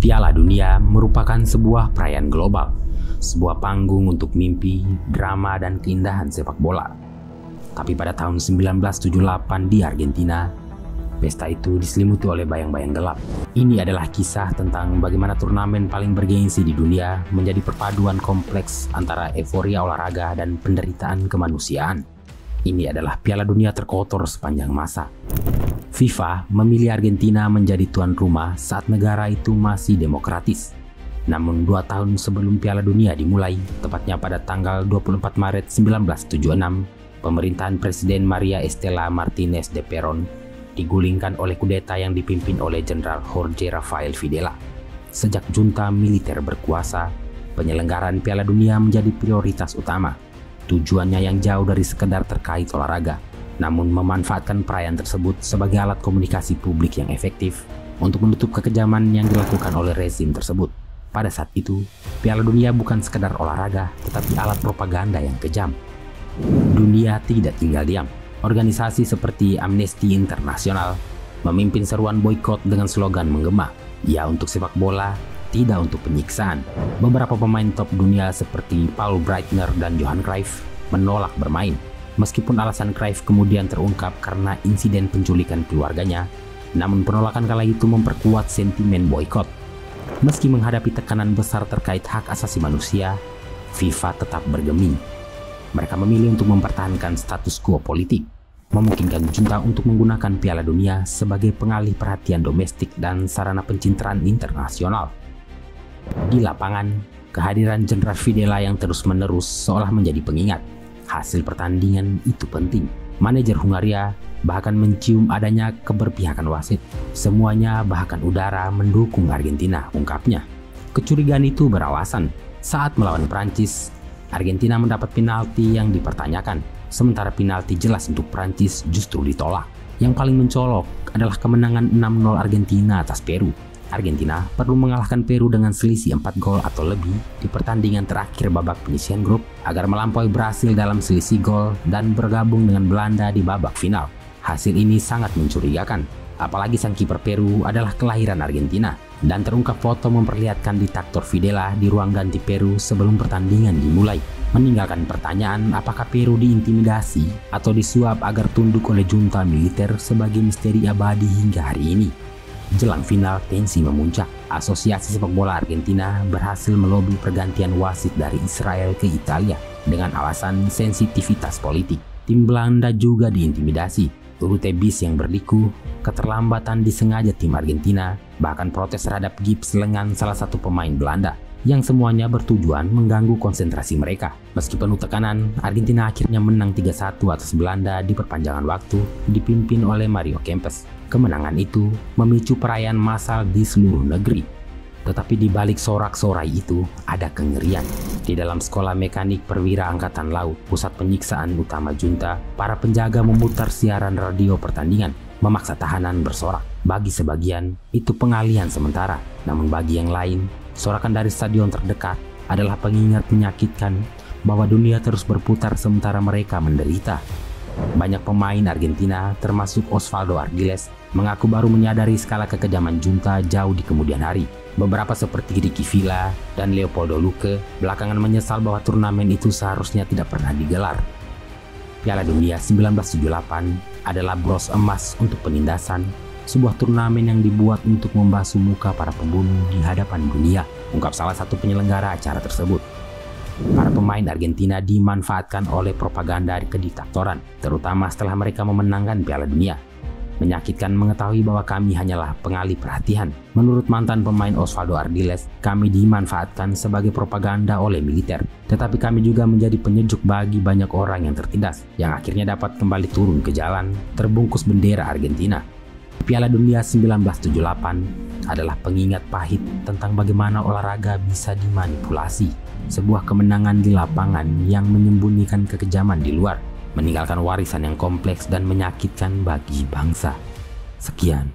Piala Dunia merupakan sebuah perayaan global, sebuah panggung untuk mimpi, drama, dan keindahan sepak bola. Tapi pada tahun 1978 di Argentina, pesta itu diselimuti oleh bayang-bayang gelap. Ini adalah kisah tentang bagaimana turnamen paling bergengsi di dunia menjadi perpaduan kompleks antara euforia olahraga dan penderitaan kemanusiaan. Ini adalah Piala Dunia terkotor sepanjang masa. FIFA memilih Argentina menjadi tuan rumah saat negara itu masih demokratis. Namun 2 tahun sebelum Piala Dunia dimulai, tepatnya pada tanggal 24 Maret 1976, pemerintahan Presiden María Estela Martínez de Perón digulingkan oleh kudeta yang dipimpin oleh Jenderal Jorge Rafael Videla. Sejak junta militer berkuasa, penyelenggaraan Piala Dunia menjadi prioritas utama. Tujuannya yang jauh dari sekedar terkait olahraga, namun memanfaatkan perayaan tersebut sebagai alat komunikasi publik yang efektif untuk menutup kekejaman yang dilakukan oleh rezim tersebut. Pada saat itu, Piala Dunia bukan sekedar olahraga, tetapi alat propaganda yang kejam. Dunia tidak tinggal diam. Organisasi seperti Amnesty International memimpin seruan boikot dengan slogan menggema, "Ya untuk sepak bola, tidak untuk penyiksaan." Beberapa pemain top dunia seperti Paul Breitner dan Johan Cruyff menolak bermain. Meskipun alasan Cruyff kemudian terungkap karena insiden penculikan keluarganya, namun penolakan kala itu memperkuat sentimen boikot. Meski menghadapi tekanan besar terkait hak asasi manusia, FIFA tetap bergeming. Mereka memilih untuk mempertahankan status quo politik, memungkinkan junta untuk menggunakan Piala Dunia sebagai pengalih perhatian domestik dan sarana pencitraan internasional. Di lapangan, kehadiran Jenderal Videla yang terus-menerus seolah menjadi pengingat. Hasil pertandingan itu penting. Manajer Hungaria bahkan mencium adanya keberpihakan wasit. Semuanya, bahkan udara, mendukung Argentina, ungkapnya. Kecurigaan itu beralasan. Saat melawan Prancis, Argentina mendapat penalti yang dipertanyakan, sementara penalti jelas untuk Prancis justru ditolak. Yang paling mencolok adalah kemenangan 6-0 Argentina atas Peru. Argentina perlu mengalahkan Peru dengan selisih 4 gol atau lebih di pertandingan terakhir babak penyisihan grup agar melampaui Brasil dalam selisih gol dan bergabung dengan Belanda di babak final. Hasil ini sangat mencurigakan, apalagi sang kiper Peru adalah kelahiran Argentina, dan terungkap foto memperlihatkan diktator Videla di ruang ganti Peru sebelum pertandingan dimulai, meninggalkan pertanyaan apakah Peru diintimidasi atau disuap agar tunduk oleh junta militer sebagai misteri abadi hingga hari ini. Jelang final, tensi memuncak. Asosiasi sepak bola Argentina berhasil melobi pergantian wasit dari Israel ke Italia dengan alasan sensitivitas politik. Tim Belanda juga diintimidasi. Urute bis yang berliku, keterlambatan disengaja tim Argentina, bahkan protes terhadap gips lengan salah satu pemain Belanda, yang semuanya bertujuan mengganggu konsentrasi mereka. Meski penuh tekanan, Argentina akhirnya menang 3-1 atas Belanda di perpanjangan waktu dipimpin oleh Mario Kempes. Kemenangan itu memicu perayaan massal di seluruh negeri. Tetapi di balik sorak-sorai itu ada kengerian. Di dalam sekolah mekanik perwira angkatan laut, pusat penyiksaan utama junta, para penjaga memutar siaran radio pertandingan, memaksa tahanan bersorak. Bagi sebagian, itu pengalihan sementara. Namun bagi yang lain, sorakan dari stadion terdekat adalah pengingat menyakitkan bahwa dunia terus berputar sementara mereka menderita. Banyak pemain Argentina, termasuk Osvaldo Ardiles, mengaku baru menyadari skala kekejaman junta jauh di kemudian hari. Beberapa seperti Ricky Villa dan Leopoldo Luque belakangan menyesal bahwa turnamen itu seharusnya tidak pernah digelar. Piala Dunia 1978 adalah bros emas untuk penindasan, sebuah turnamen yang dibuat untuk membasuh muka para pembunuh di hadapan dunia, ungkap salah satu penyelenggara acara tersebut. Para pemain Argentina dimanfaatkan oleh propaganda kediktatoran, terutama setelah mereka memenangkan Piala Dunia. Menyakitkan mengetahui bahwa kami hanyalah pengalih perhatian. Menurut mantan pemain Osvaldo Ardiles, kami dimanfaatkan sebagai propaganda oleh militer. Tetapi kami juga menjadi penyejuk bagi banyak orang yang tertindas, yang akhirnya dapat kembali turun ke jalan, terbungkus bendera Argentina. Piala Dunia 1978 adalah pengingat pahit tentang bagaimana olahraga bisa dimanipulasi. Sebuah kemenangan di lapangan yang menyembunyikan kekejaman di luar, meninggalkan warisan yang kompleks dan menyakitkan bagi bangsa. Sekian.